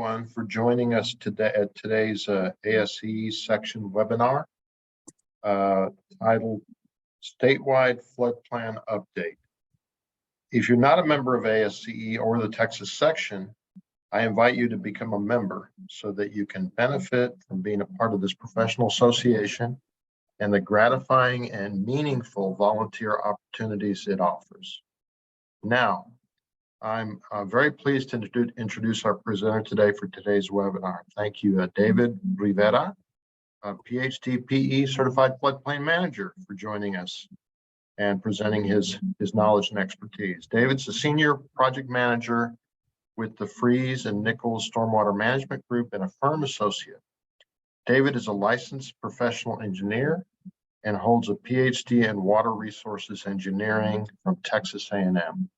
Everyone for joining us today at today's ASCE section webinar titled Statewide Flood Plan Update. If you're not a member of ASCE or the Texas section, I invite you to become a member so that you can benefit from being a part of this professional association and the gratifying and meaningful volunteer opportunities it offers. Now, I'm very pleased to introduce our presenter today for today's webinar. Thank you, David Rivera, a PhD PE Certified Floodplain Manager, for joining us and presenting his knowledge and expertise. David's a Senior Project Manager with the Freese and Nichols Stormwater Management Group and a firm associate. David is a licensed professional engineer and holds a PhD in Water Resources Engineering from Texas A&M.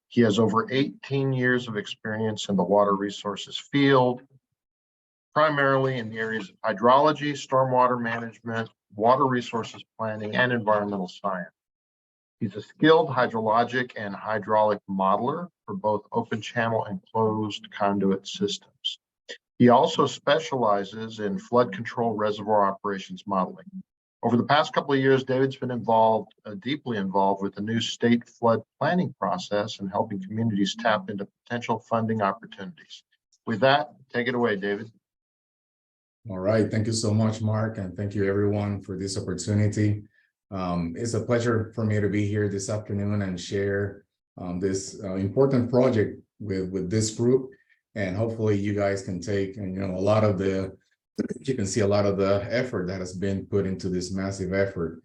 He has over 18 years of experience in the water resources field, primarily in the areas of hydrology, stormwater management, water resources planning, and environmental science. He's a skilled hydrologic and hydraulic modeler for both open channel and closed conduit systems. He also specializes in flood control reservoir operations modeling. Over the past couple of years, David's been deeply involved with the new state flood planning process and helping communities tap into potential funding opportunities. With that, take it away, David. All right. Thank you so much, Mark. And thank you everyone for this opportunity. It's a pleasure for me to be here this afternoon and share this important project with this group. And hopefully you guys can take, you can see a lot of the effort that has been put into this massive effort.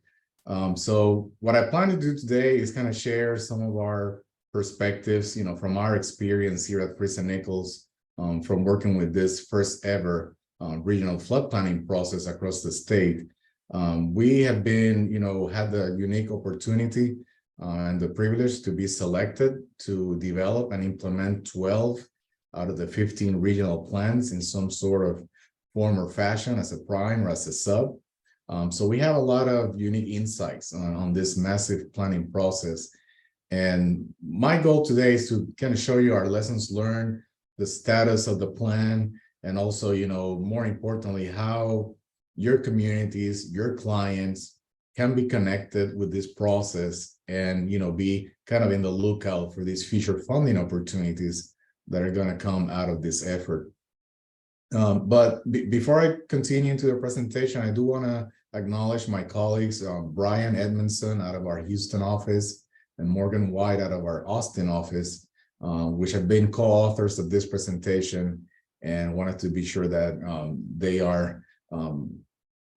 So what I plan to do today is kind of share some of our perspectives, from our experience here at Freese and Nichols, from working with this first ever regional flood planning process across the state. We have been, had the unique opportunity and the privilege to be selected to develop and implement 12 out of the 15 regional plans in some sort of form or fashion as a prime or as a sub. So we have a lot of unique insights on this massive planning process. And my goal today is to kind of show you our lessons learned, the status of the plan, and also, more importantly, how your communities, your clients can be connected with this process and, be kind of in the lookout for these future funding opportunities that are going to come out of this effort. But before I continue into the presentation, I do want to acknowledge my colleagues, Brian Edmondson out of our Houston office and Morgan White out of our Austin office, which have been co-authors of this presentation, and wanted to be sure that they are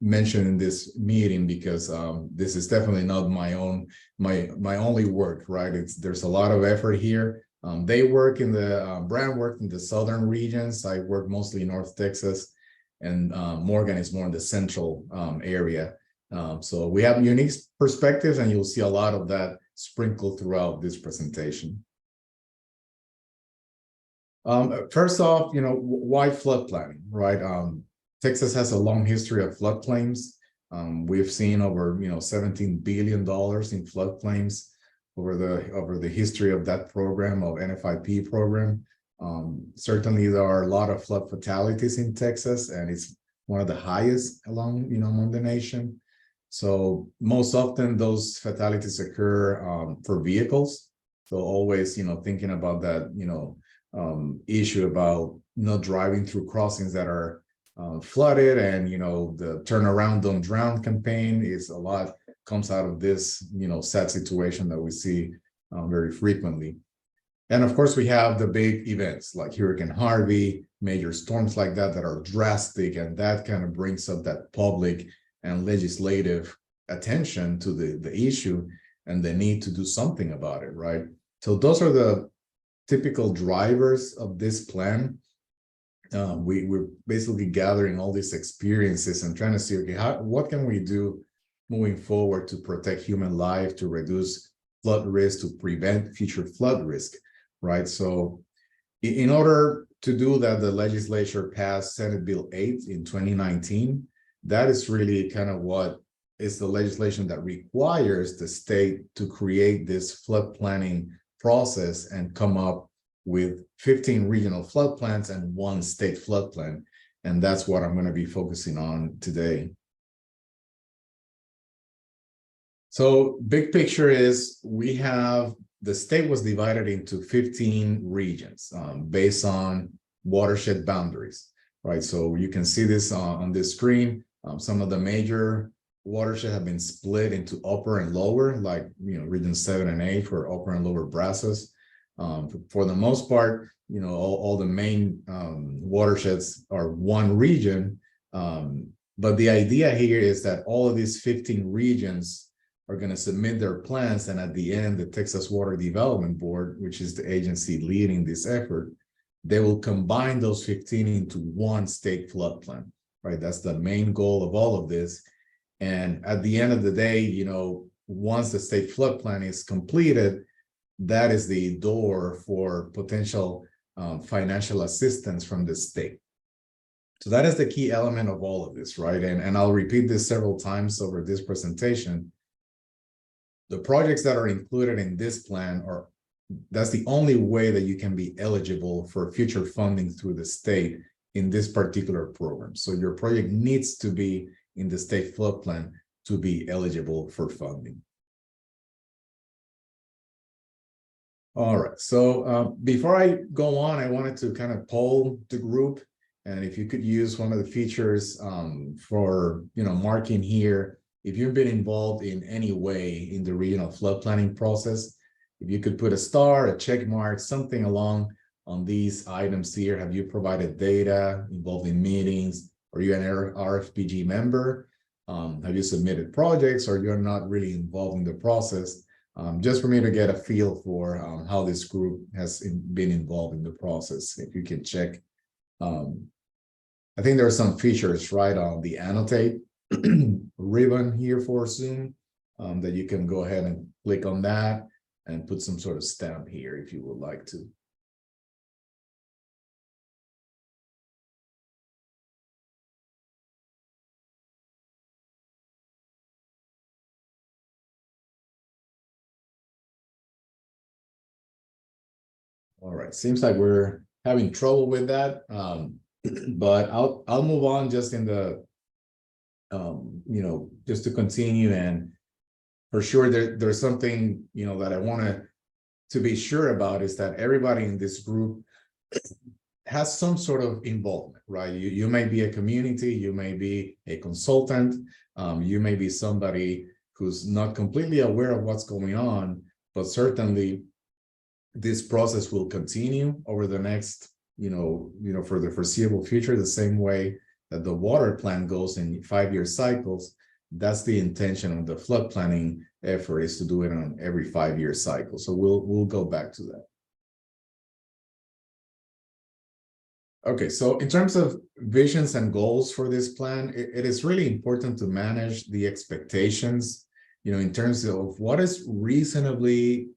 mentioned in this meeting because this is definitely not my only work, right? There's a lot of effort here. They work in the, Brian worked in the southern regions. I work mostly in North Texas, and Morgan is more in the central area. So we have unique perspectives, and you'll see a lot of that sprinkled throughout this presentation. First off, why flood planning, right? Texas has a long history of flood claims. We've seen over, $17 billion in flood claims over the history of that program, of NFIP program. Certainly there are a lot of flood fatalities in Texas, and it's one of the highest among the nation. So most often those fatalities occur for vehicles. So always, thinking about that, issue about not driving through crossings that are flooded, and, the Turn Around, Don't Drown campaign is a lot comes out of this, sad situation that we see very frequently. And of course, we have the big events like Hurricane Harvey, major storms like that are drastic, and that kind of brings up that public and legislative attention to the issue and the need to do something about it, right? So those are the typical drivers of this plan. We're basically gathering all these experiences and trying to see, okay, what can we do moving forward to protect human life, to reduce flood risk, to prevent future flood risk, right? So in order to do that, the legislature passed Senate Bill 8 in 2019. That is really kind of what is the legislation that requires the state to create this flood planning process and come up with 15 regional flood plans and 1 state flood plan. And that's what I'm going to be focusing on today. So big picture is the state was divided into 15 regions based on watershed boundaries, right? So you can see this on this screen. Some of the major watershed have been split into upper and lower, like, region 7 and 8 for upper and lower Brazos. For the most part, all the main watersheds are one region. But the idea here is that all of these 15 regions are going to submit their plans, and at the end, the Texas Water Development Board, which is the agency leading this effort, they will combine those 15 into 1 state flood plan, right? That's the main goal of all of this. And at the end of the day, once the state flood plan is completed, that is the door for potential financial assistance from the state. So that is the key element of all of this, right? And I'll repeat this several times over this presentation. The projects that are included in this plan that's the only way that you can be eligible for future funding through the state in this particular program. So your project needs to be in the state flood plan to be eligible for funding. All right, so before I go on, I wanted to kind of poll the group, and if you could use one of the features for marking here, if you've been involved in any way in the regional flood planning process, if you could put a star, a check mark, something along on these items here. Have you provided data, involved in meetings? Are you an RFPG member? Have you submitted projects, or you're not really involved in the process? Just for me to get a feel for how this group has been involved in the process. If you can check. I think there are some features right on the annotate ribbon here for Zoom that you can go ahead and click on that and put some sort of stamp here if you would like to. All right, seems like we're having trouble with that, but I'll move on just in the just to continue. And for sure there's something that I want to be sure about, is that everybody in this group has some sort of involvement, right? You may be a community, you may be a consultant, you may be somebody who's not completely aware of what's going on, but certainly this process will continue over the next, for the foreseeable future, the same way that the water plan goes in 5-year cycles. That's the intention of the flood planning effort, is to do it on every 5-year cycle. So we'll go back to that. Okay, so in terms of visions and goals for this plan, it is really important to manage the expectations, in terms of what is reasonably,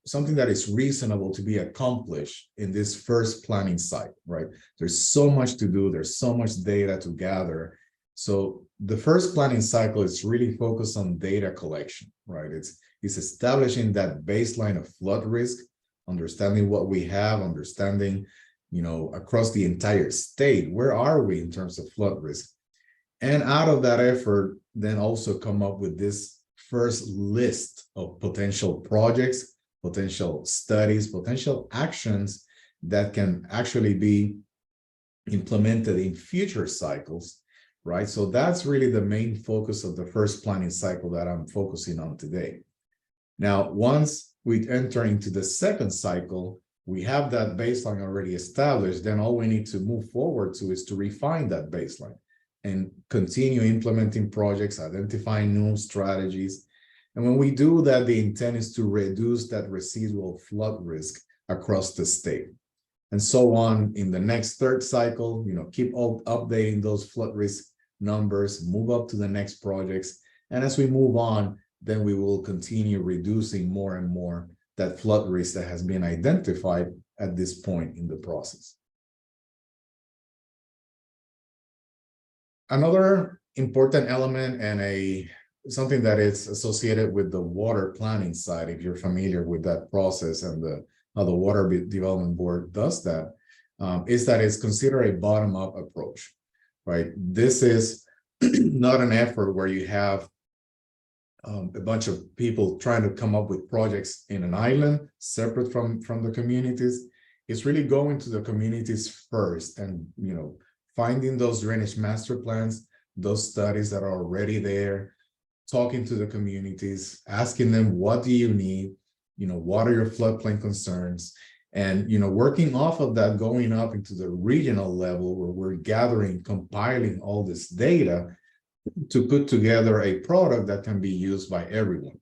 something that is reasonable to be accomplished in this first planning cycle, right? There's so much to do, there's so much data to gather. So the first planning cycle is really focused on data collection, right? It's establishing that baseline of flood risk, understanding what we have, understanding, across the entire state, where are we in terms of flood risk? And out of that effort, then also come up with this first list of potential projects, potential studies, potential actions that can actually be implemented in future cycles, right? So that's really the main focus of the first planning cycle that I'm focusing on today. Now, once we enter into the second cycle, we have that baseline already established, then all we need to move forward to is to refine that baseline and continue implementing projects, identifying new strategies. And when we do that, the intent is to reduce that residual flood risk across the state. And so on in the next third cycle, keep updating those flood risk numbers, move up to the next projects. And as we move on, then we will continue reducing more and more that flood risk that has been identified at this point in the process. Another important element, and something that is associated with the water planning side, if you're familiar with that process and how the Development Board does that, is that it's considered a bottom-up approach, right? This is not an effort where you have a bunch of people trying to come up with projects in an island separate from the communities. It's really going to the communities first and, you know, finding those drainage master plans, those studies that are already there, talking to the communities, asking them, what do you need? You know, what are your floodplain concerns? And, you know, working off of that, going up into the regional level where we're gathering, compiling all this data to put together a product that can be used by everyone.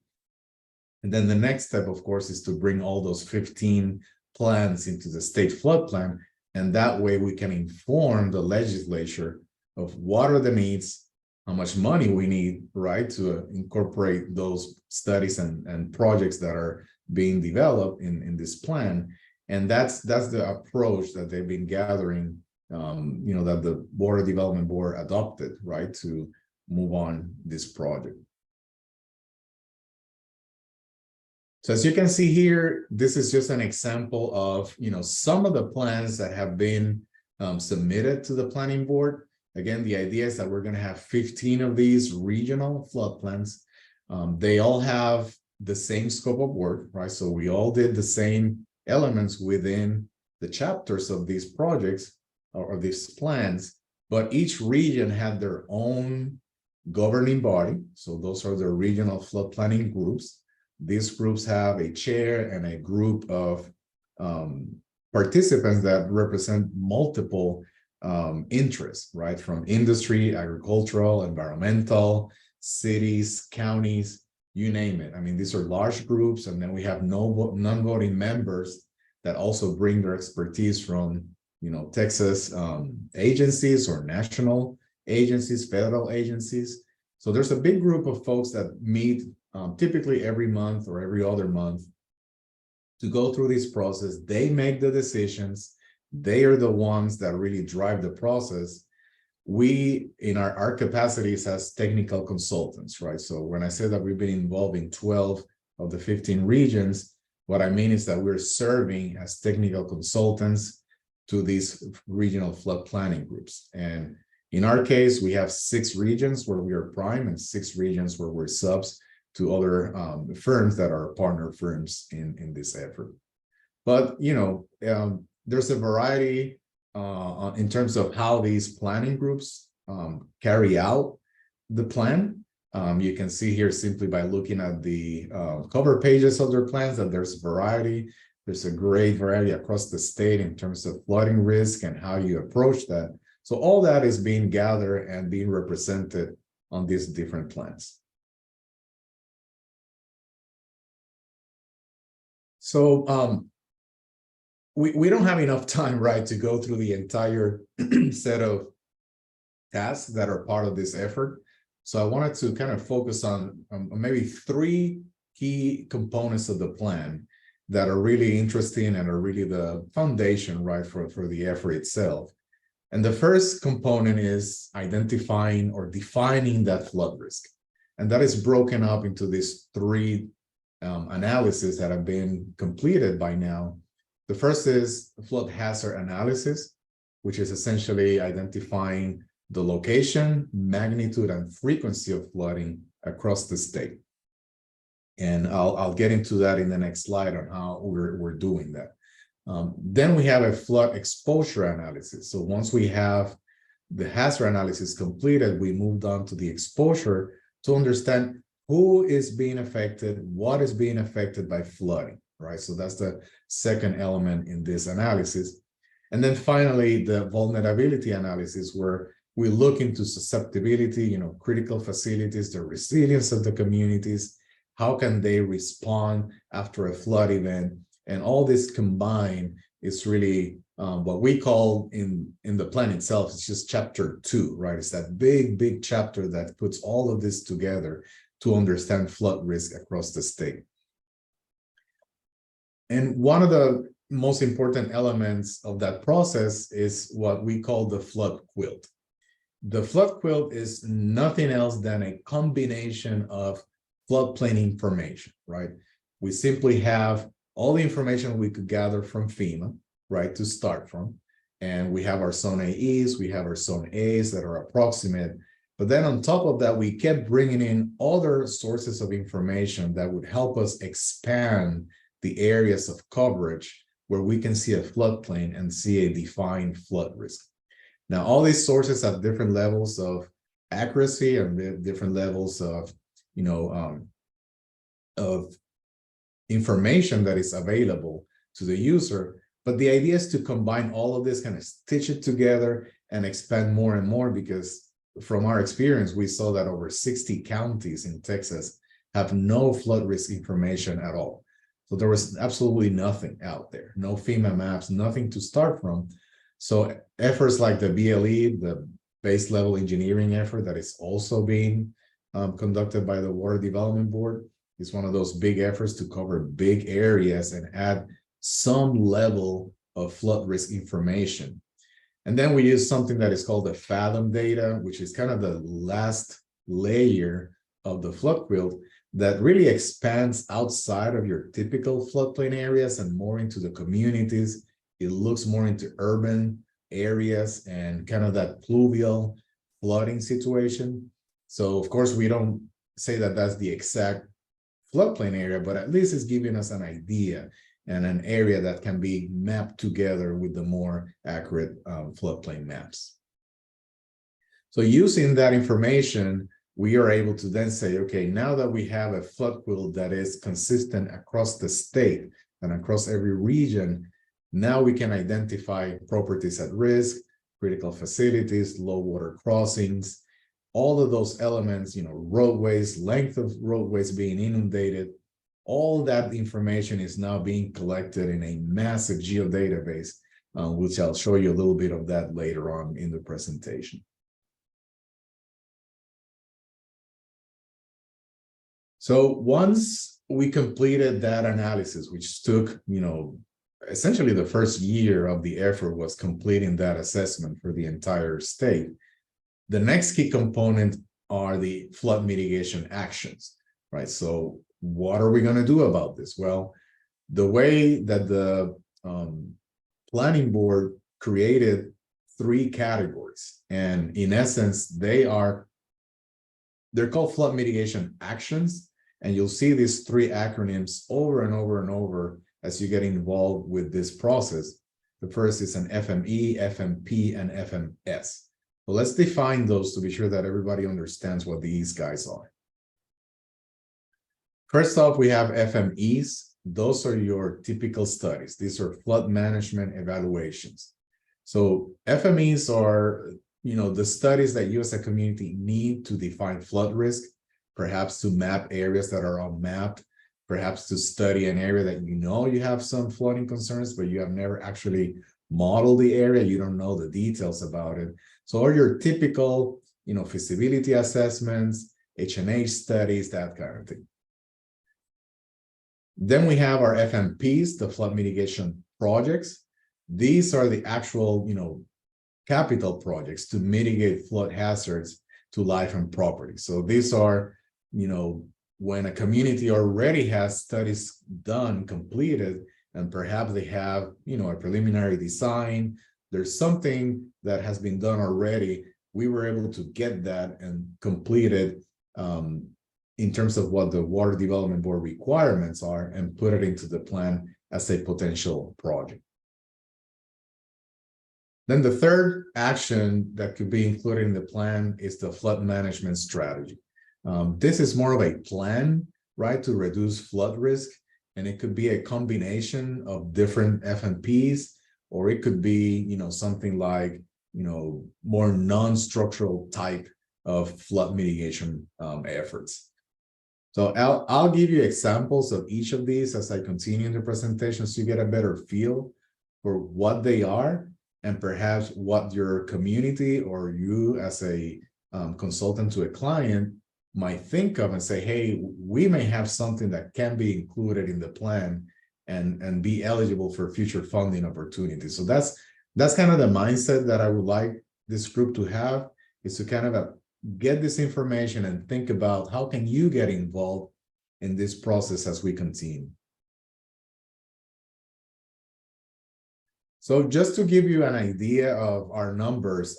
And then the next step, of course, is to bring all those 15 plans into the state flood plan. And that way we can inform the legislature of what are the needs, how much money we need, right, to incorporate those studies and projects that are being developed in this plan. And that's the approach that they've been gathering, you know, that the Water Development Board adopted, right, to move on this project. So as you can see here, this is just an example of, you know, some of the plans that have been submitted to the planning board. Again, the idea is that we're going to have 15 of these regional flood plans. They all have the same scope of work, right? So we all did the same elements within the chapters of these projects or these plans, but each region had their own governing body. So those are the regional flood planning groups. These groups have a chair and a group of participants that represent multiple interests, right? From industry, agricultural, environmental, cities, counties, you name it. I mean, these are large groups, and then we have non-voting members that also bring their expertise from, you know, Texas agencies or national agencies, federal agencies. So there's a big group of folks that meet typically every month or every other month to go through this process. They make the decisions. They are the ones that really drive the process. We, in our capacities as technical consultants, right? So when I say that we've been involved in 12 of the 15 regions, what I mean is that we're serving as technical consultants to these regional flood planning groups. And in our case, we have 6 regions where we are prime and 6 regions where we're subs to other firms that are partner firms in this effort. But, you know, there's a variety in terms of how these planning groups carry out the plan. You can see here simply by looking at the cover pages of their plans that there's variety. There's a great variety across the state in terms of flooding risk and how you approach that. So all that is being gathered and being represented on these different plans. So we don't have enough time, right, to go through the entire set of tasks that are part of this effort. So I wanted to kind of focus on maybe 3 key components of the plan that are really interesting and are really the foundation, right, for the effort itself. And the first component is identifying or defining that flood risk. And that is broken up into these 3 analyses that have been completed by now. The first is flood hazard analysis, which is essentially identifying the location, magnitude, and frequency of flooding across the state. And I'll get into that in the next slide on how we're doing that. Then we have a flood exposure analysis. So once we have the hazard analysis completed, we moved on to the exposure to understand who is being affected, what is being affected by flooding, right? So that's the second element in this analysis. And then finally, the vulnerability analysis, where we look into susceptibility, you know, critical facilities, the resilience of the communities, how can they respond after a flood event? And all this combined is really what we call in the plan itself, it's just chapter 2, right? It's that big chapter that puts all of this together to understand flood risk across the state. And one of the most important elements of that process is what we call the flood quilt. The flood quilt is nothing else than a combination of floodplain information, right? We simply have all the information we could gather from FEMA, right, to start from. And we have our zone AEs, we have our zone As that are approximate. But then on top of that, we kept bringing in other sources of information that would help us expand the areas of coverage where we can see a floodplain and see a defined flood risk. Now, all these sources have different levels of accuracy and different levels of, of information that is available to the user. But the idea is to combine all of this, kind of stitch it together and expand more and more, because from our experience, we saw that over 60 counties in Texas have no flood risk information at all. So there was absolutely nothing out there, no FEMA maps, nothing to start from. So efforts like the BLE, the base level engineering effort that is also being conducted by the Water Development Board, is one of those big efforts to cover big areas and add some level of flood risk information. And then we use something that is called the Fathom data, which is kind of the last layer of the flood quilt that really expands outside of your typical floodplain areas and more into the communities. It looks more into urban areas and kind of that pluvial flooding situation. So of course, we don't say that that's the exact floodplain area, but at least it's giving us an idea and an area that can be mapped together with the more accurate floodplain maps. So using that information, we are able to then say, okay, now that we have a flood quilt that is consistent across the state and across every region, now we can identify properties at risk, critical facilities, low water crossings, all of those elements, roadways, length of roadways being inundated. All that information is now being collected in a massive geodatabase, which I'll show you a little bit of that later on in the presentation. So once we completed that analysis, which took, essentially the first year of the effort was completing that assessment for the entire state. The next key component are the flood mitigation actions, right? So what are we going to do about this? Well, the way that the planning board created 3 categories, and in essence, they're called flood mitigation actions, and you'll see these 3 acronyms over and over and over as you get involved with this process. The first is an FME, FMP, and FMS. So let's define those to be sure that everybody understands what these guys are. First off, we have FMEs. Those are your typical studies. These are flood management evaluations. So FMEs are, the studies that you as a community need to define flood risk, perhaps to map areas that are unmapped, perhaps to study an area that you have some flooding concerns, but you have never actually modeled the area. You don't know the details about it. So all your typical, feasibility assessments, H&H studies, that kind of thing. Then we have our FMPs, the flood mitigation projects. These are the actual, capital projects to mitigate flood hazards to life and property. So these are, when a community already has studies done, completed, and perhaps they have, a preliminary design, there's something that has been done already. We were able to get that and complete it in terms of what the Water Development Board requirements are and put it into the plan as a potential project. Then the third action that could be included in the plan is the flood management strategy. This is more of a plan, right, to reduce flood risk, and it could be a combination of different FMPs, or it could be, something like, more non-structural type of flood mitigation efforts. So I'll give you examples of each of these as I continue in the presentation so you get a better feel for what they are and perhaps what your community or you as a consultant to a client might think of and say, hey, we may have something that can be included in the plan and be eligible for future funding opportunities. So that's kind of the mindset that I would like this group to have, is to kind of get this information and think about how can you get involved in this process as we continue. So just to give you an idea of our numbers,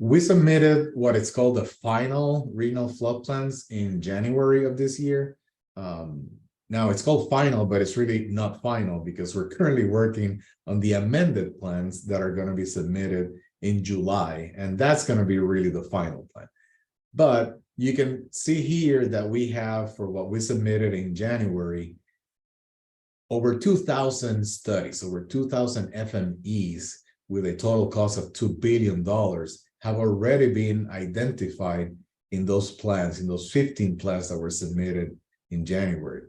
we submitted what it's called the final regional flood plans in January of this year. Now it's called final, but it's really not final because we're currently working on the amended plans that are going to be submitted in July, and that's going to be really the final plan. But you can see here that we have, for what we submitted in January, over 2,000 studies, over 2,000 FMEs with a total cost of $2 billion have already been identified in those plans, in those 15 plans that were submitted in January.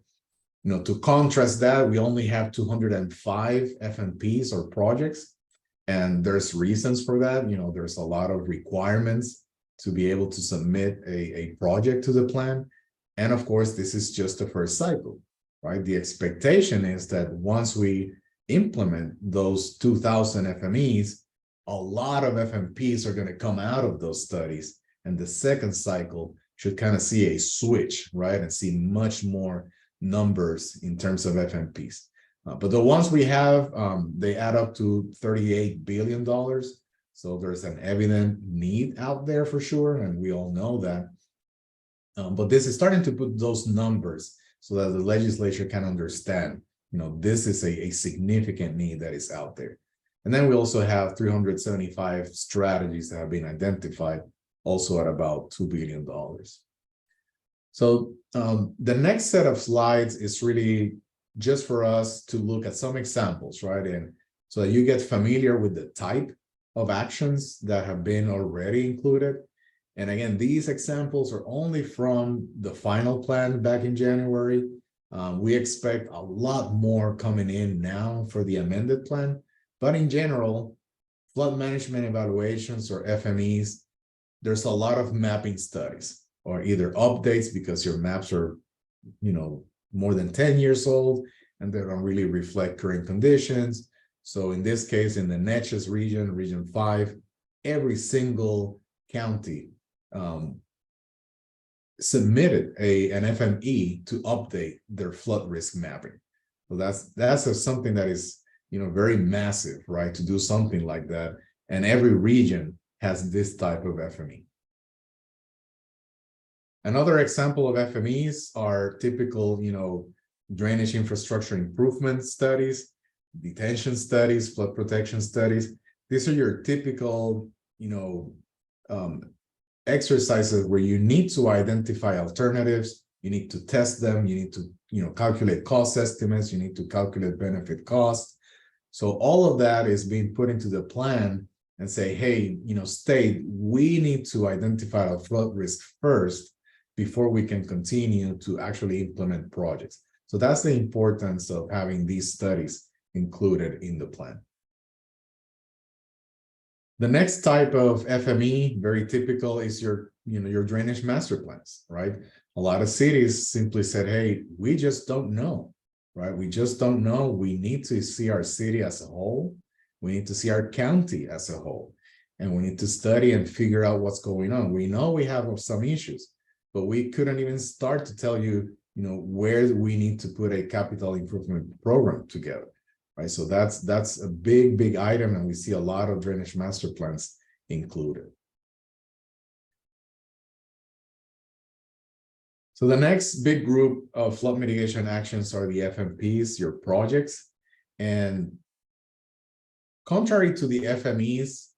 You know, to contrast that, we only have 205 FMPs or projects, and there's reasons for that. You know, there's a lot of requirements to be able to submit a project to the plan. And of course, this is just the first cycle, right? The expectation is that once we implement those 2,000 FMEs, a lot of FMPs are going to come out of those studies. And the second cycle should kind of see a switch, right? And see much more numbers in terms of FMPs. But the ones we have, they add up to $38 billion. So there's an evident need out there for sure. And we all know that. But this is starting to put those numbers so that the legislature can understand, you know, this is a significant need that is out there. And then we also have 375 strategies that have been identified, also at about $2 billion. So the next set of slides is really just for us to look at some examples, right? And so that you get familiar with the type of actions that have been already included. And again, these examples are only from the final plan back in January. We expect a lot more coming in now for the amended plan. But in general, flood management evaluations, or FMEs, there's a lot of mapping studies, or either updates because your maps are, you know, more than 10 years old and they don't really reflect current conditions. So in this case, in the Natchez region, Region 5, every single county submitted an FME to update their flood risk mapping. So that's something that is, you know, very massive, right? To do something like that. And every region has this type of FME. Another example of FMEs are typical, you know, drainage infrastructure improvement studies, detention studies, flood protection studies. These are your typical, you know, exercises where you need to identify alternatives, you need to test them, you need to, you know, calculate cost estimates, you need to calculate benefit cost. So all of that is being put into the plan and say, hey, you know, state, we need to identify our flood risk first before we can continue to actually implement projects. So that's the importance of having these studies included in the plan. The next type of FME, very typical, is your, you know, your drainage master plans, right? A lot of cities simply said, hey, we just don't know, right? We just don't know. We need to see our city as a whole. We need to see our county as a whole. And we need to study and figure out what's going on. We know we have some issues, but we couldn't even start to tell you, you know, where we need to put a capital improvement program together. Right, so that's a big item, and we see a lot of drainage master plans included. So the next big group of flood mitigation actions are the FMPs, your projects. And contrary to the FMEs,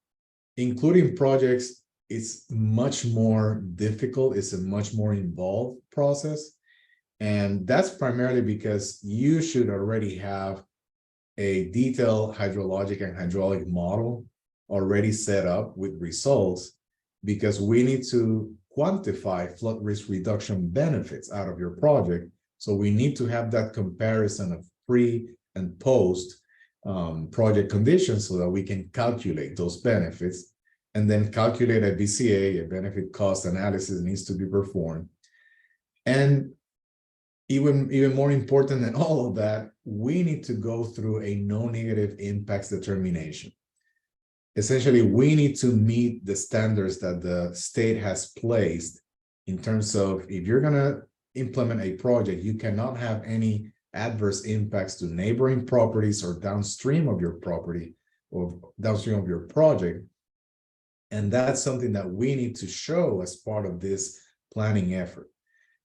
including projects, it's much more difficult. It's a much more involved process. And that's primarily because you should already have a detailed hydrologic and hydraulic model already set up with results, because we need to quantify flood risk reduction benefits out of your project. So we need to have that comparison of pre and post project conditions so that we can calculate those benefits, and then calculate a BCA, a benefit cost analysis needs to be performed. And even more important than all of that, we need to go through a no negative impacts determination. Essentially, we need to meet the standards that the state has placed in terms of, if you're going to implement a project, you cannot have any adverse impacts to neighboring properties or downstream of your property or downstream of your project. And that's something that we need to show as part of this planning effort.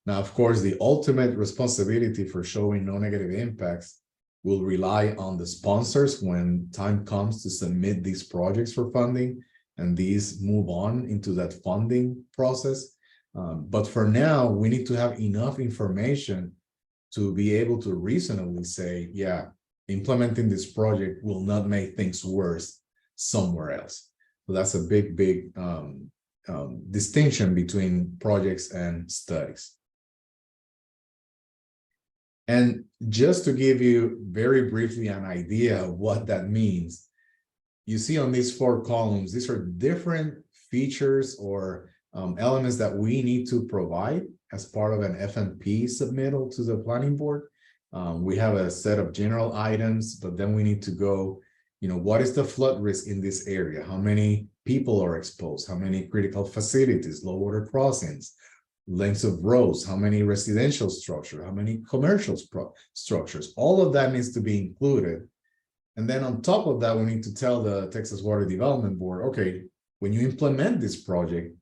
Now, of course, the ultimate responsibility for showing no negative impacts will rely on the sponsors when time comes to submit these projects for funding, and these move on into that funding process. But for now, we need to have enough information to be able to reasonably say, yeah, implementing this project will not make things worse somewhere else. So that's a big distinction between projects and studies. And just to give you very briefly an idea of what that means, you see on these 4 columns, these are different features or elements that we need to provide as part of an FMP submittal to the planning board. We have a set of general items, but then we need to go, what is the flood risk in this area? How many people are exposed? How many critical facilities, low water crossings, lengths of roads, how many residential structures, how many commercial structures? All of that needs to be included. And then on top of that, we need to tell the Texas Water Development Board, okay, when you implement this project,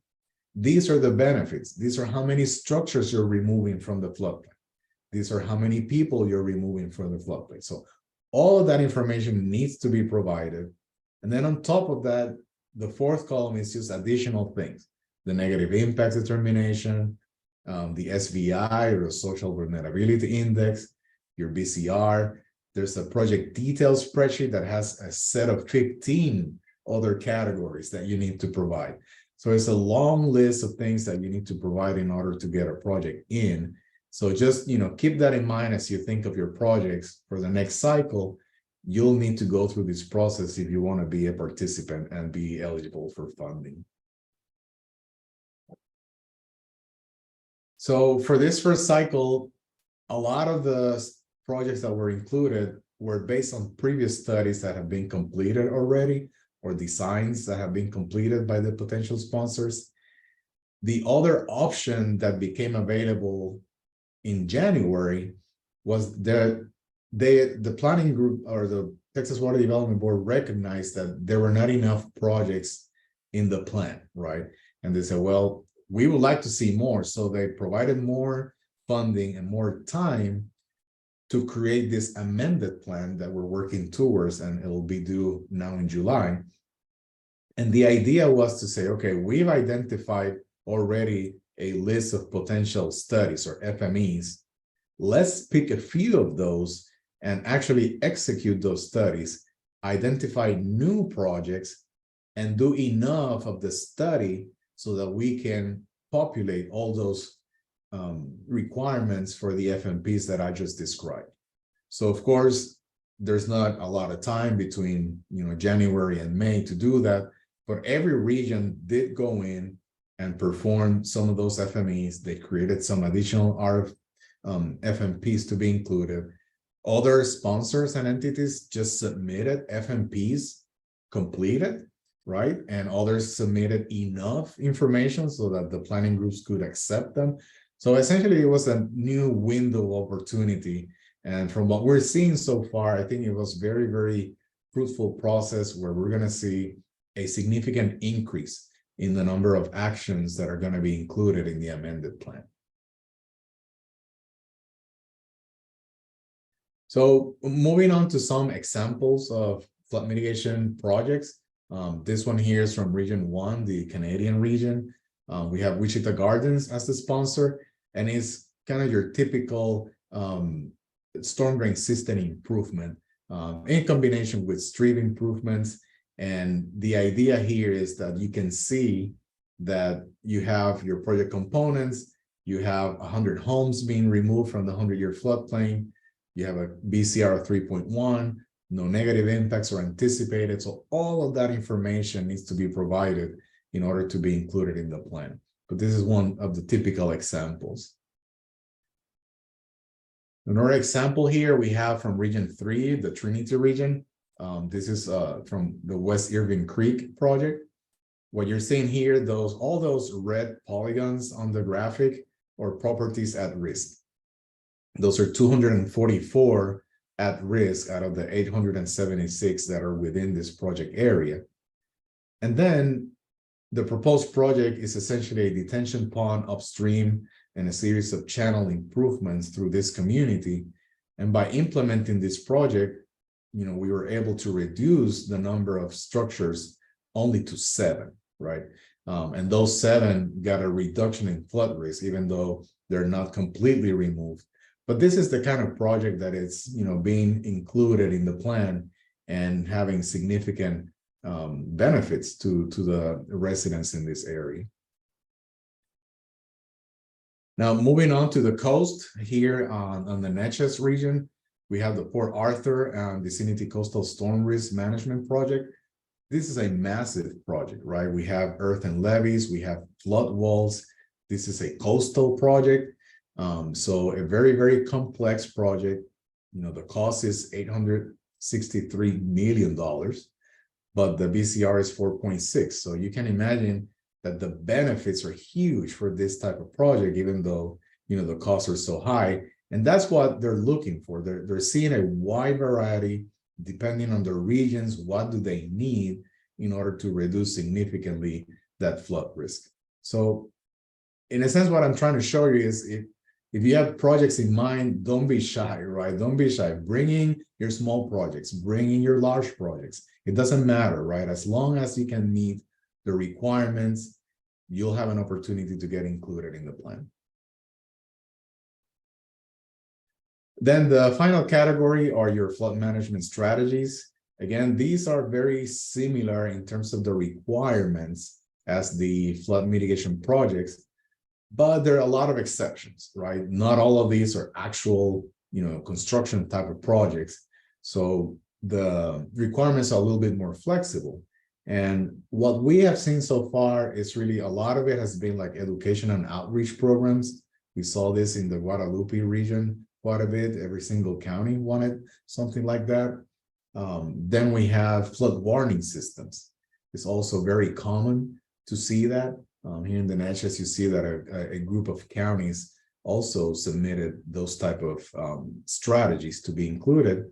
these are the benefits. These are how many structures you're removing from the floodplain. These are how many people you're removing from the floodplain. So all of that information needs to be provided. And then on top of that, the 4th column is just additional things. The negative impact determination, the SVI or the social vulnerability index, your BCR. There's a project details spreadsheet that has a set of 15 other categories that you need to provide. So it's a long list of things that you need to provide in order to get a project in. So just, keep that in mind as you think of your projects for the next cycle. You'll need to go through this process if you want to be a participant and be eligible for funding. So for this first cycle, a lot of the projects that were included were based on previous studies that have been completed already, or designs that have been completed by the potential sponsors. The other option that became available in January was that the planning group or the Texas Water Development Board recognized that there were not enough projects in the plan, right? And they said, well, we would like to see more. So they provided more funding and more time to create this amended plan that we're working towards, and it'll be due now in July. And the idea was to say, okay, we've identified already a list of potential studies or FMEs. Let's pick a few of those and actually execute those studies, identify new projects, and do enough of the study so that we can populate all those requirements for the FMPs that I just described. So of course, there's not a lot of time between January and May to do that, but every region did go in and perform some of those FMEs. They created some additional FMPs to be included. Other sponsors and entities just submitted FMPs completed, right? And others submitted enough information so that the planning groups could accept them. So essentially, it was a new window of opportunity. And from what we're seeing so far, I think it was very, very fruitful process where we're going to see a significant increase in the number of actions that are going to be included in the amended plan. So moving on to some examples of flood mitigation projects. This one here is from Region 1, the Canadian region. We have Wichita Gardens as the sponsor, and it's kind of your typical storm drain system improvement in combination with street improvements. And the idea here is that you can see that you have your project components, you have 100 homes being removed from the 100-year floodplain, you have a BCR of 3.1, no negative impacts are anticipated. So all of that information needs to be provided in order to be included in the plan. But this is one of the typical examples. Another example here we have from Region 3, the Trinity region. This is from the West Irving Creek project. What you're seeing here, all those red polygons on the graphic are properties at risk. Those are 244 at risk out of the 876 that are within this project area. And then the proposed project is essentially a detention pond upstream and a series of channel improvements through this community. And by implementing this project, we were able to reduce the number of structures only to 7, right? And those 7 got a reduction in flood risk, even though they're not completely removed. But this is the kind of project that is, being included in the plan and having significant benefits to the residents in this area. Now, moving on to the coast here on the Natchez region, we have the Port Arthur and Vicinity Coastal Storm Risk Management Project. This is a massive project, right? We have earthen levees, we have flood walls. This is a coastal project. So a very, very complex project. The cost is $863 million, but the BCR is 4.6. So you can imagine that the benefits are huge for this type of project, even though, the costs are so high. And that's what they're looking for. They're seeing a wide variety, depending on the regions, what do they need in order to reduce significantly that flood risk. So in a sense, what I'm trying to show you is if you have projects in mind, don't be shy, right? Don't be shy. Bring in your small projects, bring in your large projects. It doesn't matter, right? As long as you can meet the requirements, you'll have an opportunity to get included in the plan. Then the final category are your flood management strategies. Again, these are very similar in terms of the requirements as the flood mitigation projects, but there are a lot of exceptions, right? Not all of these are actual, construction type of projects. So the requirements are a little bit more flexible. And what we have seen so far is really a lot of it has been like education and outreach programs. We saw this in the Guadalupe region quite a bit. Every single county wanted something like that. Then we have flood warning systems. It's also very common to see that. Here in the Natchez, you see that a group of counties also submitted those type of strategies to be included.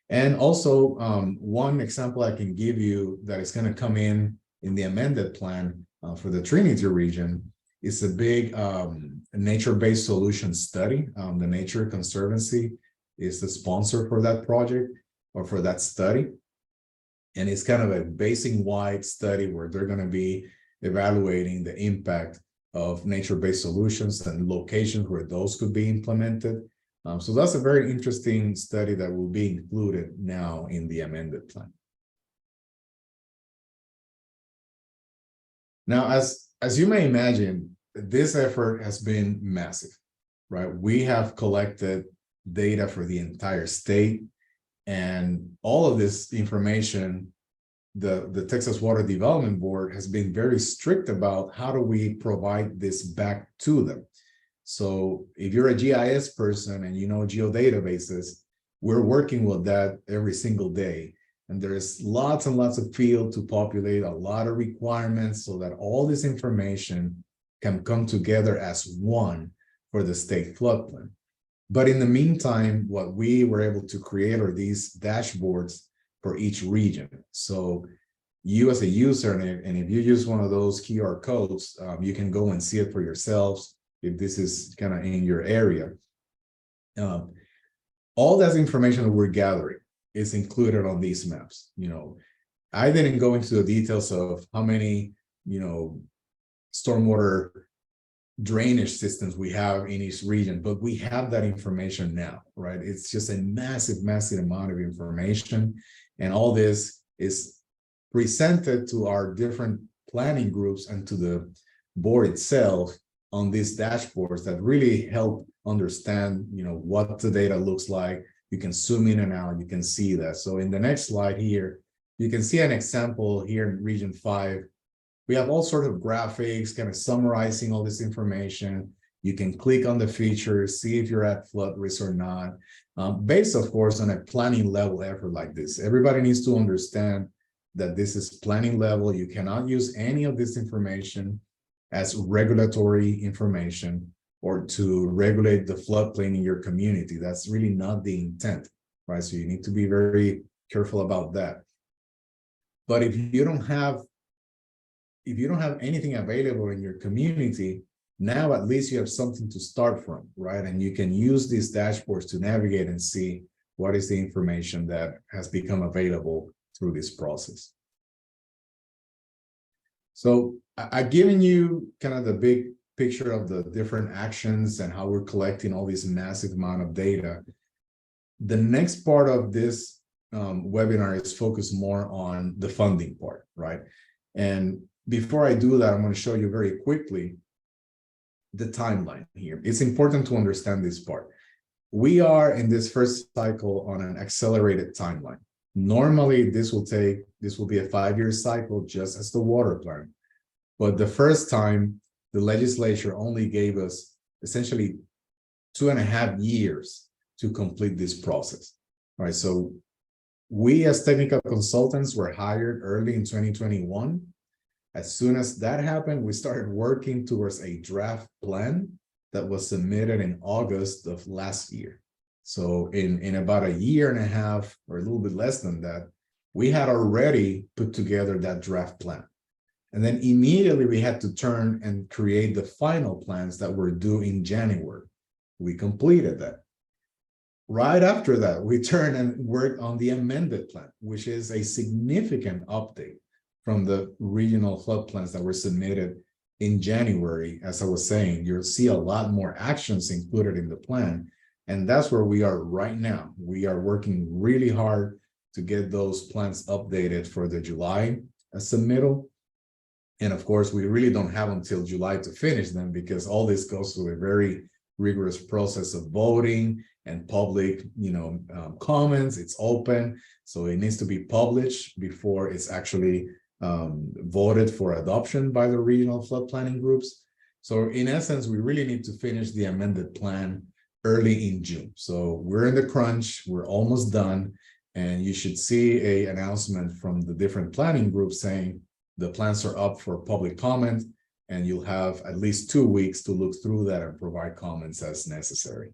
And also, one example I can give you that is going to come in the amended plan for the Trinity region is a big nature-based solution study. The Nature Conservancy is the sponsor for that project or for that study. And it's kind of a basin-wide study where they're going to be evaluating the impact of nature-based solutions and locations where those could be implemented. So that's a very interesting study that will be included now in the amended plan. Now, as you may imagine, this effort has been massive, right? We have collected data for the entire state, and all of this information, the Texas Water Development Board has been very strict about how do we provide this back to them. So if you're a GIS person and you know geodatabases, we're working with that every single day. And there's lots and lots of field to populate, a lot of requirements so that all this information can come together as one for the state flood plan. But in the meantime, what we were able to create are these dashboards for each region. So you as a user, and if you use one of those QR codes, you can go and see it for yourselves if this is kind of in your area. All that information that we're gathering is included on these maps. I didn't go into the details of how many, stormwater drainage systems we have in each region, but we have that information now, right? It's just a massive, massive amount of information. And all this is presented to our different planning groups and to the board itself on these dashboards that really help understand, what the data looks like. You can zoom in and out, you can see that. So in the next slide here, you can see an example here in region 5. We have all sorts of graphics kind of summarizing all this information. You can click on the features, see if you're at flood risk or not, based, of course, on a planning level effort like this. Everybody needs to understand that this is planning level. You cannot use any of this information as regulatory information. or to regulate the floodplain in your community. That's really not the intent, right? So you need to be very careful about that. But if you don't have anything available in your community, now at least you have something to start from, right? And you can use these dashboards to navigate and see what is the information that has become available through this process. So I've given you kind of the big picture of the different actions and how we're collecting all this massive amount of data. The next part of this webinar is focused more on the funding part, right? And before I do that, I'm going to show you very quickly the timeline here. It's important to understand this part. We are in this first cycle on an accelerated timeline. Normally, this will be a 5-year cycle, just as the water plan. But the first time, the legislature only gave us essentially 2.5 years to complete this process. All right, so we as technical consultants were hired early in 2021. As soon as that happened, we started working towards a draft plan that was submitted in August of last year. So in about 1.5 years, or a little bit less than that, we had already put together that draft plan. And then immediately we had to turn and create the final plans that were due in January. We completed that. Right after that, we turned and worked on the amended plan, which is a significant update from the regional flood plans that were submitted in January. As I was saying, you'll see a lot more actions included in the plan. And that's where we are right now. We are working really hard to get those plans updated for the July submittal. And of course, we really don't have until July to finish them, because all this goes through a very rigorous process of voting and public, comments. It's open, so it needs to be published before it's actually voted for adoption by the regional flood planning groups. So in essence, we really need to finish the amended plan early in June. So we're in the crunch, we're almost done, and you should see an announcement from the different planning groups saying the plans are up for public comment, and you'll have at least 2 weeks to look through that and provide comments as necessary.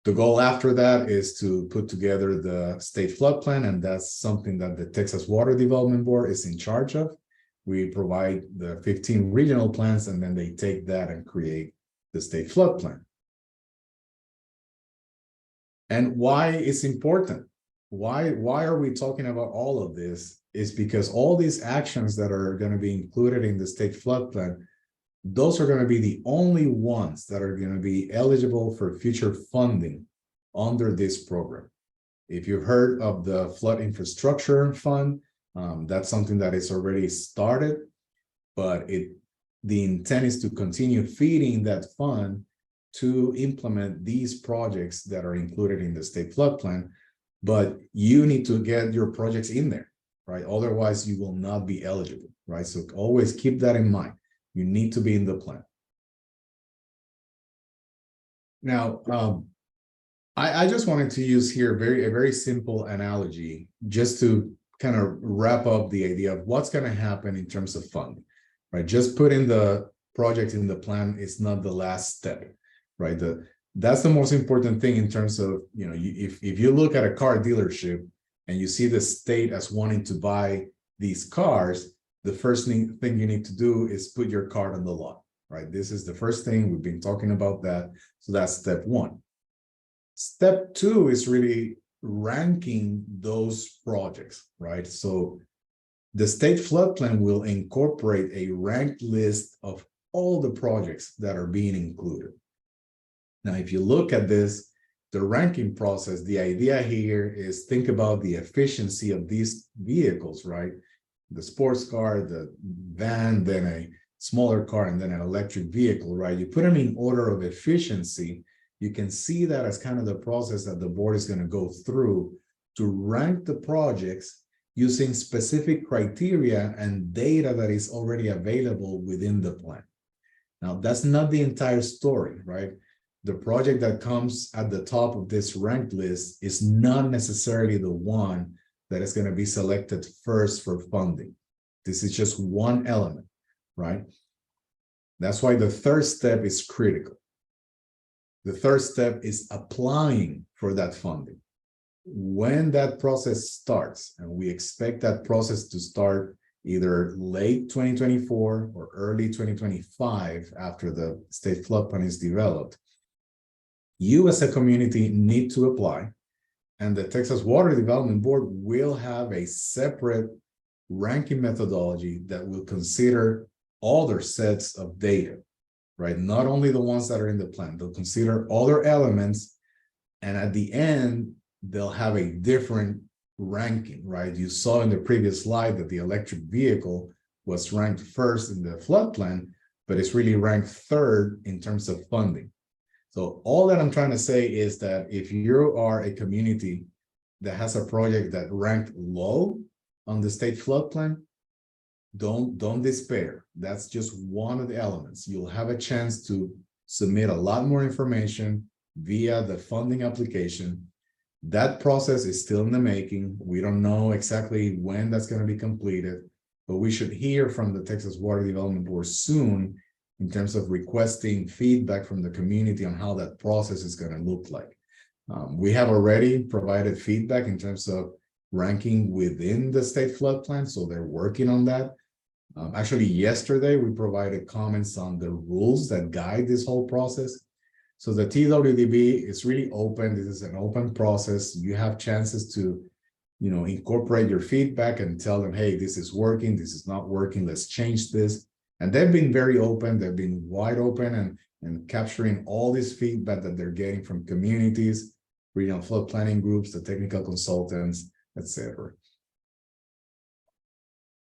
The goal after that is to put together the state flood plan, and that's something that the Texas Water Development Board is in charge of. We provide the 15 regional plans, and then they take that and create the state flood plan. And why it's important? Why are we talking about all of this? Is because all these actions that are going to be included in the state flood plan, those are going to be the only ones that are going to be eligible for future funding under this program. If you've heard of the Flood Infrastructure Fund, that's something that is already started, but the intent is to continue feeding that fund to implement these projects that are included in the state flood plan. But you need to get your projects in there, right? Otherwise, you will not be eligible, right? So always keep that in mind. You need to be in the plan. Now, I just wanted to use here a very simple analogy just to kind of wrap up the idea of what's going to happen in terms of funding, right? Just putting the project in the plan is not the last step, right? That's the most important thing in terms of, if you look at a car dealership and you see the state as wanting to buy these cars, the first thing you need to do is put your car on the lot, right? This is the first thing. We've been talking about that. So that's step one. Step two is really ranking those projects, right? So the state flood plan will incorporate a ranked list of all the projects that are being included. Now, if you look at this, the ranking process, the idea here is think about the efficiency of these vehicles, right? The sports car, the van, then a smaller car, and then an electric vehicle, right? You put them in order of efficiency. You can see that as kind of the process that the board is going to go through to rank the projects using specific criteria and data that is already available within the plan. Now, that's not the entire story, right? The project that comes at the top of this ranked list is not necessarily the one that is going to be selected first for funding. This is just one element, right? That's why the third step is critical. The third step is applying for that funding. When that process starts, and we expect that process to start either late 2024 or early 2025 after the state flood plan is developed, you as a community need to apply, and the Texas Water Development Board will have a separate ranking methodology that will consider other sets of data, right? Not only the ones that are in the plan, they'll consider other elements, and at the end, they'll have a different ranking, right? You saw in the previous slide that the electric vehicle was ranked first in the flood plan, but it's really ranked third in terms of funding. So all that I'm trying to say is that if you are a community that has a project that ranked low on the state flood plan, don't despair. That's just one of the elements. You'll have a chance to submit a lot more information via the funding application. That process is still in the making. We don't know exactly when that's going to be completed, but we should hear from the Texas Water Development Board soon in terms of requesting feedback from the community on how that process is going to look like. We have already provided feedback in terms of ranking within the state flood plan, so they're working on that. Actually, yesterday, we provided comments on the rules that guide this whole process. So the TWDB is really open. This is an open process. You have chances to, incorporate your feedback and tell them, hey, this is working, this is not working, let's change this. And they've been very open. They've been wide open and capturing all this feedback that they're getting from communities, regional flood planning groups, the technical consultants, etc.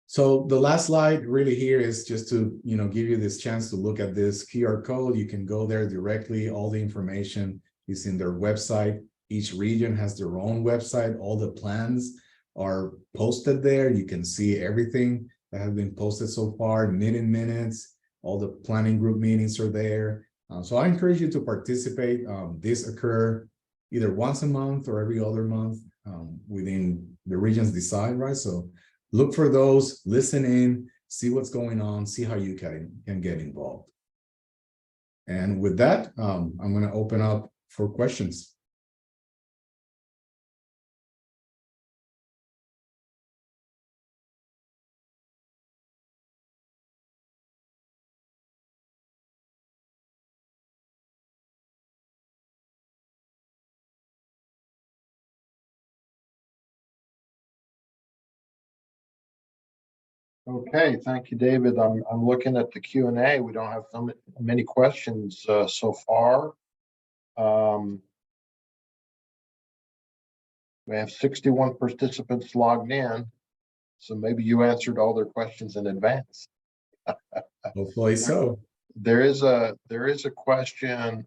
So the last slide really here is just to, give you this chance to look at this QR code. You can go there directly. All the information is in their website. Each region has their own website. All the plans are posted there. You can see everything that have been posted so far, meeting minutes, all the planning group meetings are there. So I encourage you to participate. This occur either once a month or every other month within the regions decide, right? So look for those, listen in, see what's going on, see how you can get involved. And with that, I'm going to open up for questions. Okay, thank you, David. I'm looking at the Q&A. We don't have many questions so far. We have 61 participants logged in, so maybe you answered all their questions in advance. Hopefully so. There is a question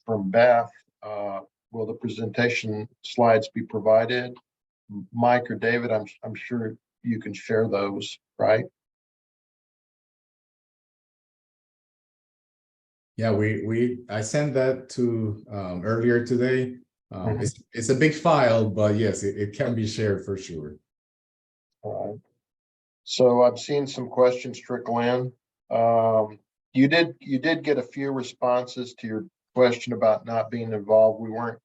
from Beth. Will the presentation slides be provided? Mike or David, I'm sure you can share those, right? Yeah, I sent that to earlier today. It's a big file, but yes, it can be shared for sure. All right. So I've seen some questions trickle in. You did get a few responses to your question about not being involved. We weren't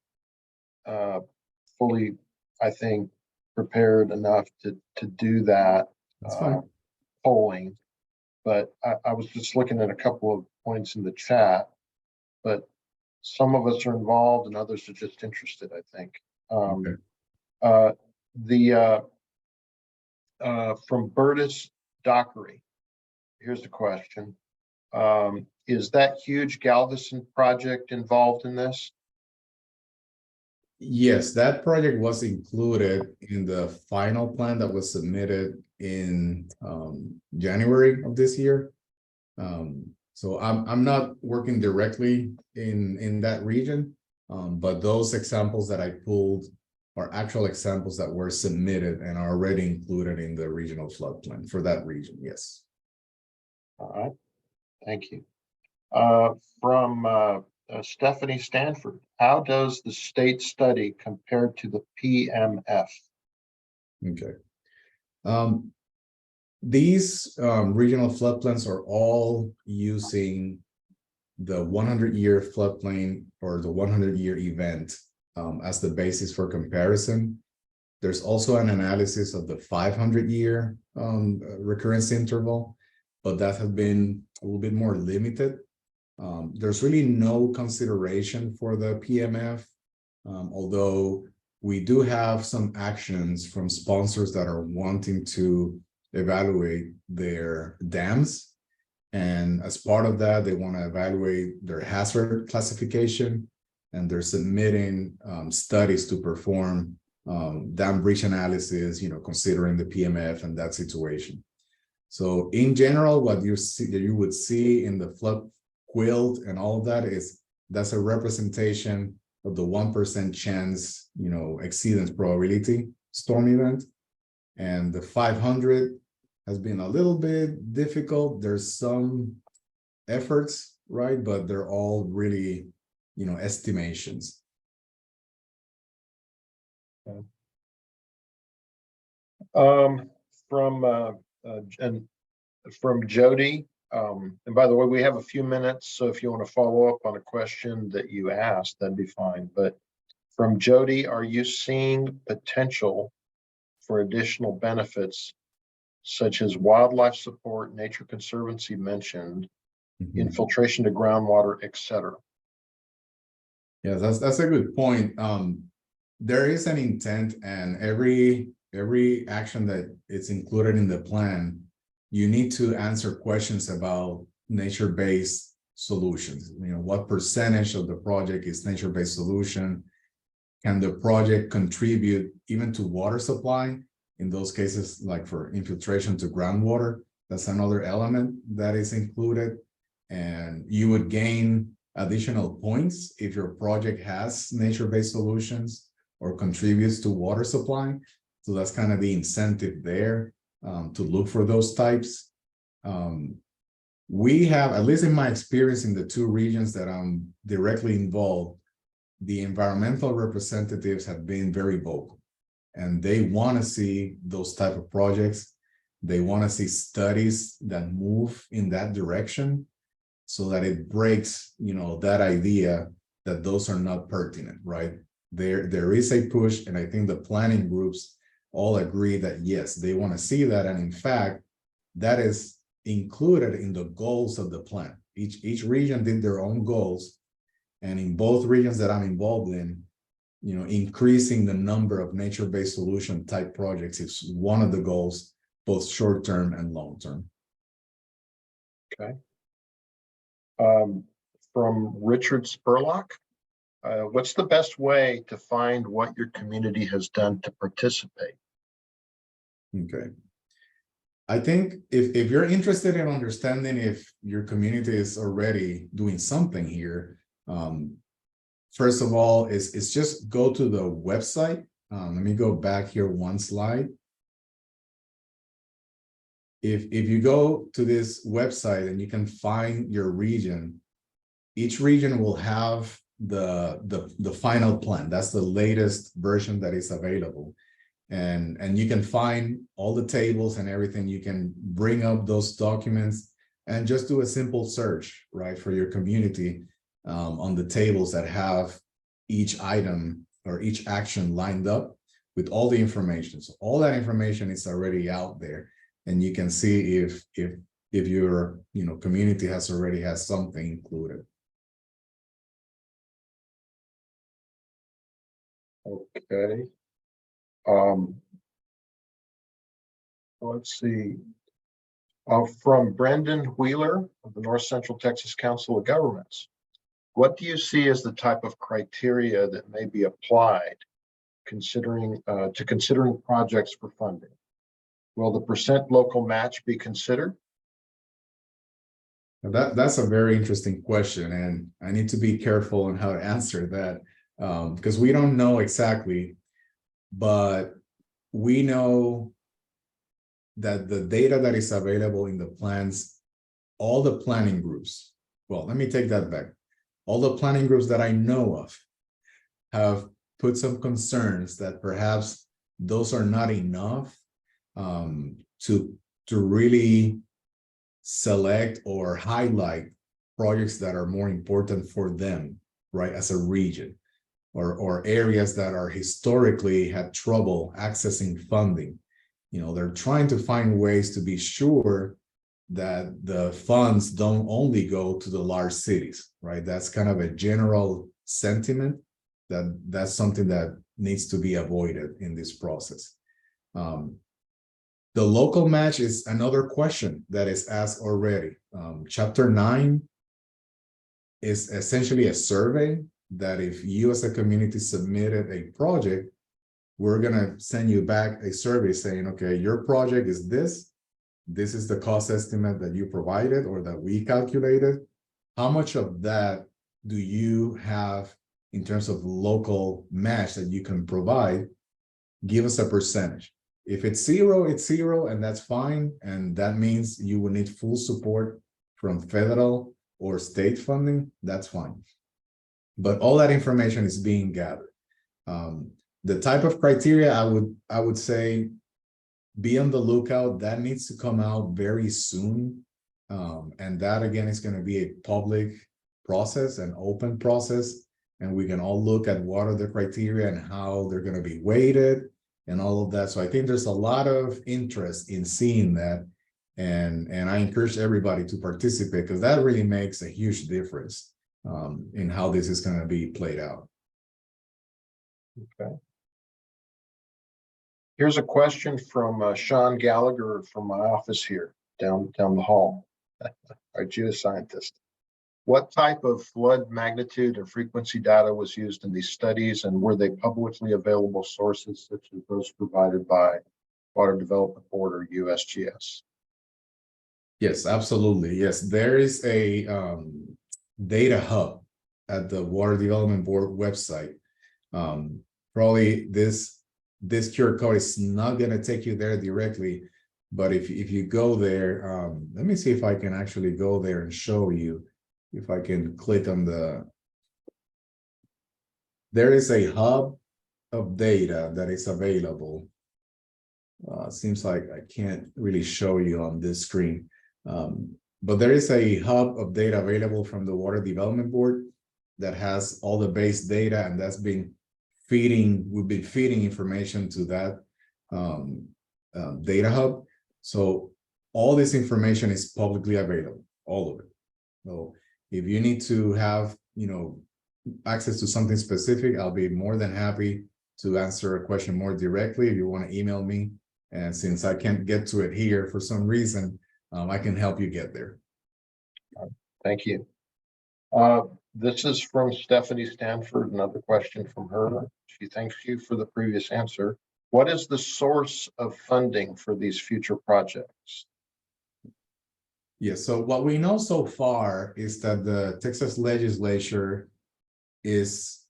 fully, I think, prepared enough to do that. That's fine. Polling, but I was just looking at a couple of points in the chat, but some of us are involved and others are just interested, I think. Okay. From Bertus Dockery, here's the question. Is that huge Galveston project involved in this? Yes, that project was included in the final plan that was submitted in January of this year. So I'm not working directly in that region, but those examples that I pulled are actual examples that were submitted and are already included in the regional flood plan for that region. Yes. All right. Thank you. From Stephanie Stanford, how does the state study compare to the PMF? Okay. These regional flood plans are all using the 100-year floodplain or the 100-year event as the basis for comparison. There's also an analysis of the 500-year recurrence interval, but that has been a little bit more limited. There's really no consideration for the PMF, although we do have some actions from sponsors that are wanting to evaluate their dams. And as part of that, they want to evaluate their hazard classification, and they're submitting studies to perform dam breach analysis, considering the PMF and that situation. So in general, what you would see in the flood quilt and all of that that's a representation of the 1% chance, exceedance probability storm event. And the 500 has been a little bit difficult. There's some efforts, right? But they're all really, estimations. Okay. From Jody, and by the way, we have a few minutes, so if you want to follow up on a question that you asked, that'd be fine. But from Jody, are you seeing potential for additional benefits such as wildlife support, nature conservancy mentioned, infiltration to groundwater, etc.? Yeah, that's a good point. There is an intent, and every action that is included in the plan, you need to answer questions about nature-based solutions. What percentage of the project is nature-based solution? Can the project contribute even to water supply? In those cases, like for infiltration to groundwater, that's another element that is included. And you would gain additional points if your project has nature-based solutions or contributes to water supply. So that's kind of the incentive there to look for those types. We have, at least in my experience in the two regions that I'm directly involved, the environmental representatives have been very vocal, and they want to see those type of projects. They want to see studies that move in that direction so that it breaks, that idea that those are not pertinent, right? There is a push, and I think the planning groups all agree that yes, they want to see that. And in fact, that is included in the goals of the plan. Each region did their own goals. And in both regions that I'm involved in, increasing the number of nature-based solution type projects is one of the goals, both short-term and long-term. Okay. From Richard Spurlock, what's the best way to find what your community has done to participate? Okay. I think if you're interested in understanding if your community is already doing something here, first of all, is just go to the website. Let me go back here one slide. If you go to this website and you can find your region, each region will have the final plan. That's the latest version that is available. And you can find all the tables and everything. You can bring up those documents and just do a simple search, right, for your community on the tables that have each item or each action lined up with all the information. So all that information is already out there, and you can see if your community has something included. Okay. Let's see. From Brendan Wheeler of the North Central Texas Council of Governments, what do you see as the type of criteria that may be applied considering projects for funding? Will the % local match be considered? That's a very interesting question, and I need to be careful on how to answer that because we don't know exactly, but we know that the data that is available in the plans, all the planning groups, well, let me take that back. All the planning groups that I know of have put some concerns that perhaps those are not enough to really select or highlight projects that are more important for them, right, as a region, or areas that are historically had trouble accessing funding. You know, they're trying to find ways to be sure that the funds don't only go to the large cities, right? That's kind of a general sentiment that's something that needs to be avoided in this process. The local match is another question that is asked already. Chapter 9 is essentially a survey that if you as a community submitted a project, we're going to send you back a survey saying, okay, your project is this. This is the cost estimate that you provided or that we calculated. How much of that do you have in terms of local match that you can provide? Give us a percentage. If it's zero, it's zero, and that's fine. And that means you will need full support from federal or state funding. That's fine. But all that information is being gathered. The type of criteria I would say, be on the lookout. That needs to come out very soon. And that again is going to be a public process, an open process. And we can all look at what are the criteria and how they're going to be weighted and all of that. So I think there's a lot of interest in seeing that. And I encourage everybody to participate because that really makes a huge difference in how this is going to be played out. Okay. Here's a question from Sean Gallagher from my office here down the hall, our geoscientist. What type of flood magnitude and frequency data was used in these studies, and were they publicly available sources such as those provided by Water Development Board or USGS? Yes, absolutely. Yes, there is a data hub at the Water Development Board website. Probably this QR code is not going to take you there directly, but if you go there, let me see if I can actually go there and show you. If I can click on there is a hub of data that is available. Seems like I can't really show you on this screen, but there is a hub of data available from the Water Development Board that has all the base data, and that's been we've been feeding information to that data hub. So all this information is publicly available, all of it. So if you need to have, access to something specific, I'll be more than happy to answer a question more directly. If you want to email me, and since I can't get to it here for some reason, I can help you get there. Thank you. This is from Stephanie Stanford, another question from her. She thanks you for the previous answer. What is the source of funding for these future projects? Yes, so what we know so far is that the Texas legislature is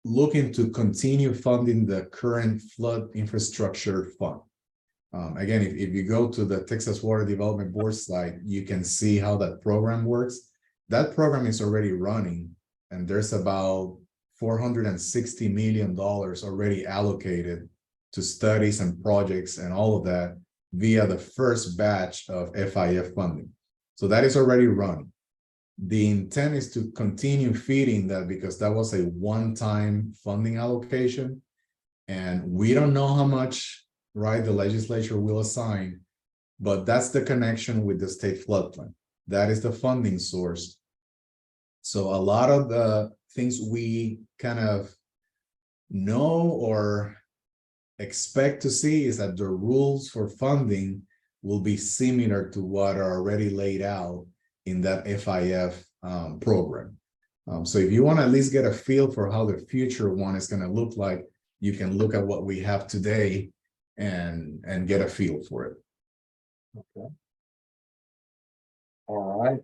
looking to continue funding the current flood infrastructure fund. Again, if you go to the Texas Water Development Board site, you can see how that program works. That program is already running, and there's about $460 million already allocated to studies and projects and all of that via the first batch of FIF funding. So that is already running. The intent is to continue feeding that because that was a one-time funding allocation. And we don't know how much, right, the legislature will assign, but that's the connection with the state flood plan. That is the funding source. So a lot of the things we kind of know or expect to see is that the rules for funding will be similar to what are already laid out in that FIF program. So if you want to at least get a feel for how the future one is going to look like, you can look at what we have today and get a feel for it. Okay. All right.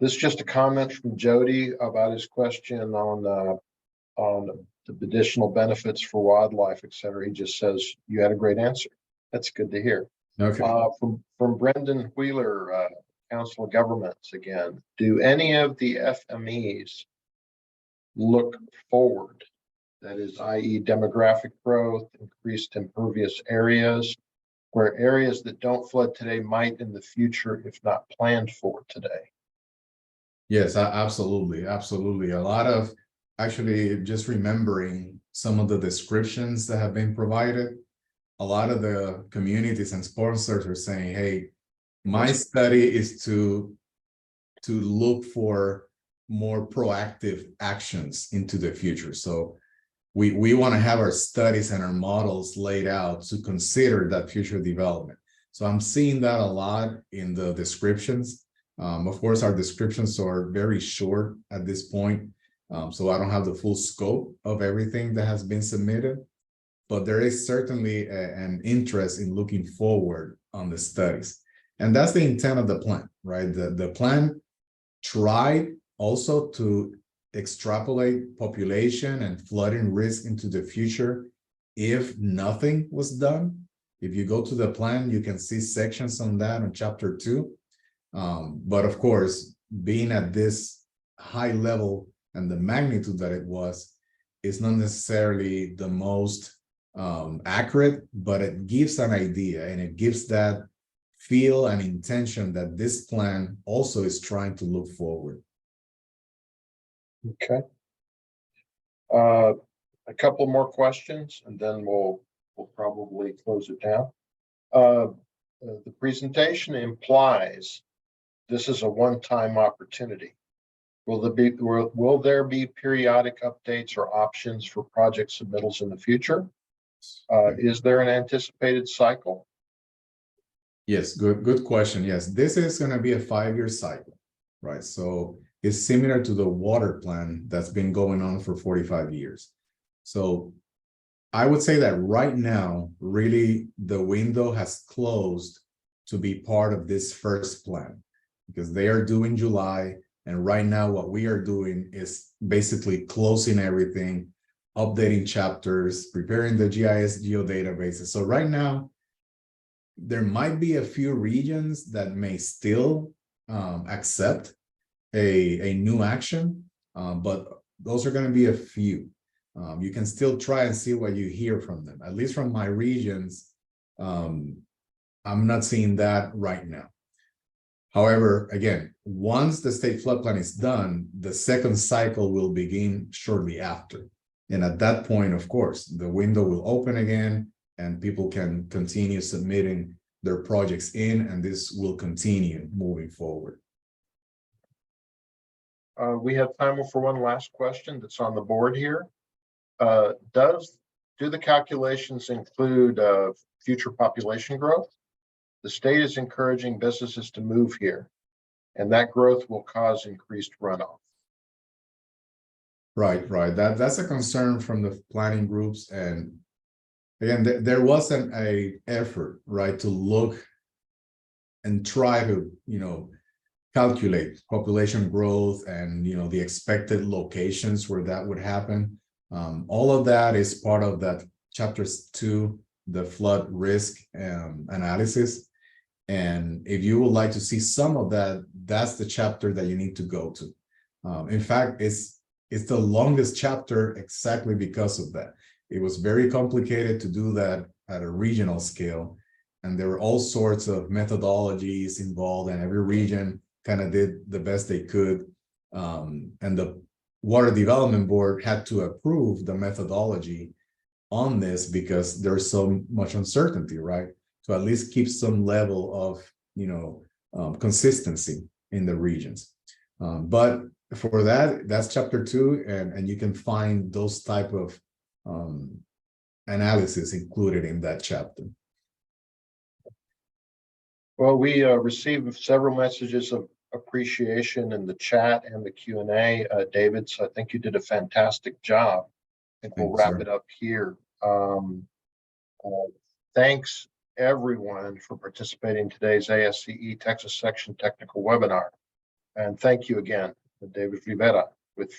This is just a comment from Jody about his question on the additional benefits for wildlife, et cetera. He just says, you had a great answer. That's good to hear. Okay. From Brendan Wheeler, Council of Governments again, do any of the FMEs look forward? That is, i.e. demographic growth, increased impervious areas, where areas that don't flood today might in the future if not planned for today. Yes, absolutely, absolutely. A lot of actually just remembering some of the descriptions that have been provided. A lot of the communities and sponsors are saying, hey, my study is to look for more proactive actions into the future. So we want to have our studies and our models laid out to consider that future development. So I'm seeing that a lot in the descriptions. Of course, our descriptions are very short at this point, so I don't have the full scope of everything that has been submitted, but there is certainly an interest in looking forward on the studies. And that's the intent of the plan, right? The plan tried also to extrapolate population and flooding risk into the future if nothing was done. If you go to the plan, you can see sections on that on chapter 2. But of course, being at this high level and the magnitude that it was, is not necessarily the most accurate, but it gives an idea and it gives that feel and intention that this plan also is trying to look forward. Okay. A couple more questions and then we'll probably close it down. The presentation implies this is a one-time opportunity. Will there be periodic updates or options for project submittals in the future? Is there an anticipated cycle? Yes, good question. Yes, this is going to be a 5-year cycle, right? So it's similar to the water plan that's been going on for 45 years. So I would say that right now, really, the window has closed to be part of this first plan because they are due in July. And right now, what we are doing is basically closing everything, updating chapters, preparing the GIS geodatabases. So right now, there might be a few regions that may still accept a new action, but those are going to be a few. You can still try and see what you hear from them. At least from my regions, I'm not seeing that right now. However, again, once the state flood plan is done, the second cycle will begin shortly after. And at that point, of course, the window will open again and people can continue submitting their projects in, and this will continue moving forward. We have time for one last question that's on the board here. Do the calculations include future population growth? The state is encouraging businesses to move here, and that growth will cause increased runoff. Right. That's a concern from the planning groups. And again, there wasn't an effort, right, to look and try to, calculate population growth and, the expected locations where that would happen. All of that is part of that chapter 2, the flood risk analysis. And if you would like to see some of that, that's the chapter that you need to go to. In fact, it's the longest chapter exactly because of that. It was very complicated to do that at a regional scale. And there were all sorts of methodologies involved, and every region kind of did the best they could. And the Water Development Board had to approve the methodology on this because there's so much uncertainty, right? To at least keep some level of, consistency in the regions. But for that, that's chapter 2, and you can find those type of analysis included in that chapter. Well, we received several messages of appreciation in the chat and the Q&A, David, so I think you did a fantastic job. I think we'll wrap it up here. Thanks everyone for participating in today's ASCE Texas Section Technical Webinar. And thank you again, David Rivera with Freese.